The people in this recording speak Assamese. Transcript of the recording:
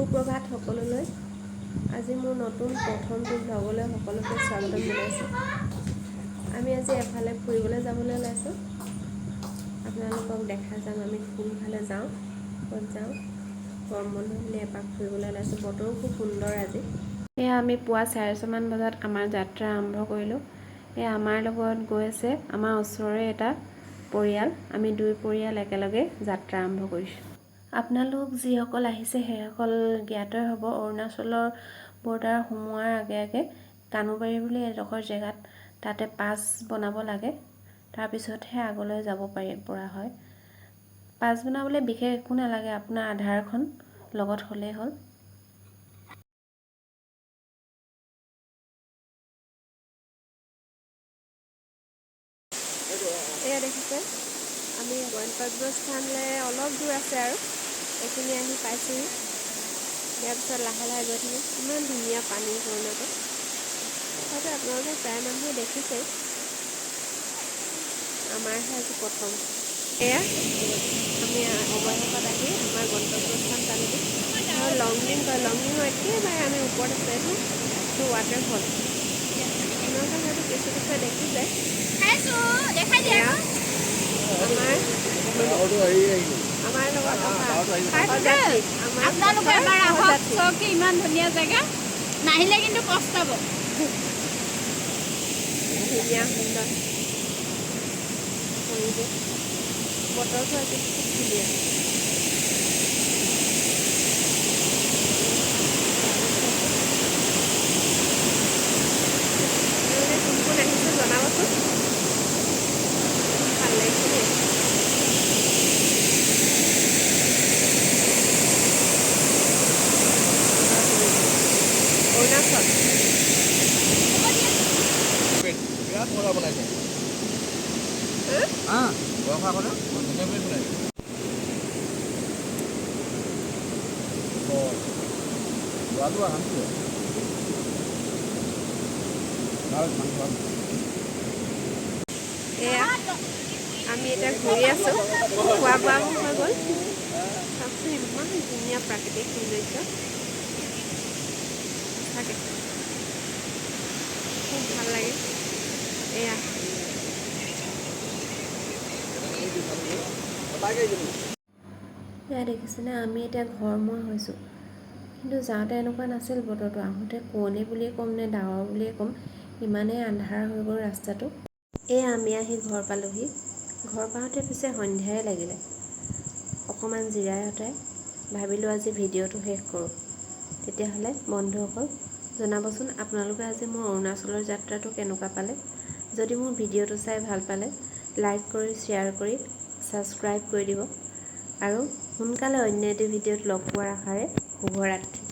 সুপ্ৰভাত সকলোলৈ। আজি মোৰ নতুন প্ৰথমটো ভ্লগলৈ সকলোকে স্বাগতম জনাইছোঁ। আমি আজি এফালে ফুৰিবলৈ যাবলৈ ওলাইছোঁ। আপোনালোকক দেখা যাম আমি কোনফালে যাওঁ, ক'ত যাওঁ। গৰম বন্ধ বুলি এপাক ফুৰিবলৈ ওলাইছোঁ। বতৰো খুব সুন্দৰ আজি। এয়া আমি পুৱা 4:30মান বজাত আমাৰ যাত্ৰা আৰম্ভ কৰিলোঁ। এয়া আমাৰ লগত গৈ আছে আমাৰ ওচৰৰে এটা পৰিয়াল। আমি 2 পৰিয়াল একেলগে যাত্ৰা আৰম্ভ কৰিছোঁ। আপোনালোক যিসকল আহিছে সেইসকল জ্ঞাতই হ'ব, অৰুণাচলৰ বৰ্ডাৰ সোমোৱাৰ আগে আগে কানুবাৰী বুলি এডোখৰ জেগাত তাতে পাছ বনাব লাগে। তাৰপিছতহে আগলৈ যাব পৰা হয়। পাছ বনাবলৈ বিশেষ একো নালাগে, আপোনাৰ আধাৰখন লগত হ'লেই হ'ল। এয়া দেখিছে আমি গন্তব্যস্থানলৈ অলপ দূৰ আছে আৰু এইখিনি আহি পাইছোঁহি। ইয়াৰ পিছত লাহে লাহে গৈ থাকিম। ইমান ধুনীয়া পানী ঝৰ্ণাটো, হয়তো আপোনালোকে প্ৰায় মানুহে দেখিছে। আমাৰহে আজি প্ৰথম। এয়া আমি অৱশেষত আহি আমাৰ গন্তব্যস্থান পালোঁহি। আৰু লংডিং কয়, লংডিঙৰ একেবাৰে আমি ওপৰত আছে। এইটো ৱাটাৰফল। আপোনালোকে হয়তো কিছু দেখিছে। আমাৰ লগত আপোনালোকে এবাৰ আহক, চাওক ইমান ধুনীয়া জেগা। নাহিলে কিন্তু পস্তাব। ধুনীয়া সুন্দৰ পৰিৱেশ, বতৰটো আজি খুব ধুনীয়া। আপোনালোকে কোন কোন আহিছে জনাবচোন। ভাল লাগিছে দেই। অৰুণাচল বিৰাট মজা বনাইছে। এয়া আমি এতিয়া ঘূৰি আছোঁ। খোৱা বোৱাবোৰ হৈ গ'ল। চাওকচোন ইমান ধুনীয়া প্ৰাকৃতিক সৌন্দৰ্য, সঁচাকৈ খুব ভাল লাগে। এয়া দেখিছেনে, আমি এতিয়া ঘৰমুৱা হৈছোঁ। কিন্তু যাওঁতে এনেকুৱা নাছিল বতৰটো। আহোঁতে কুঁৱলী বুলিয়ে ক'ম নে ডাৱৰ বুলিয়ে ক'ম, ইমানেই আন্ধাৰ হৈ গ'ল ৰাস্তাটো। এয়া আমি আহি ঘৰ পালোঁহি। ঘৰ পাওঁতে পিছে সন্ধিয়াই লাগিলে। অকণমান জিৰাই হতাই ভাবিলোঁ আজি ভিডিঅ'টো শেষ কৰোঁ। তেতিয়াহ'লে বন্ধুসকল জনাবচোন আপোনালোকে আজি মোৰ অৰুণাচলৰ যাত্ৰাটো কেনেকুৱা পালে। যদি মোৰ ভিডিঅ'টো চাই ভাল পালে লাইক কৰি, শ্বেয়াৰ কৰি, ছাবস্ক্ৰাইব কৰি দিব। আৰু সোনকালে অন্য এটি ভিডিঅ'ত লগ পোৱাৰ আশাৰে শুভৰাত্ৰি।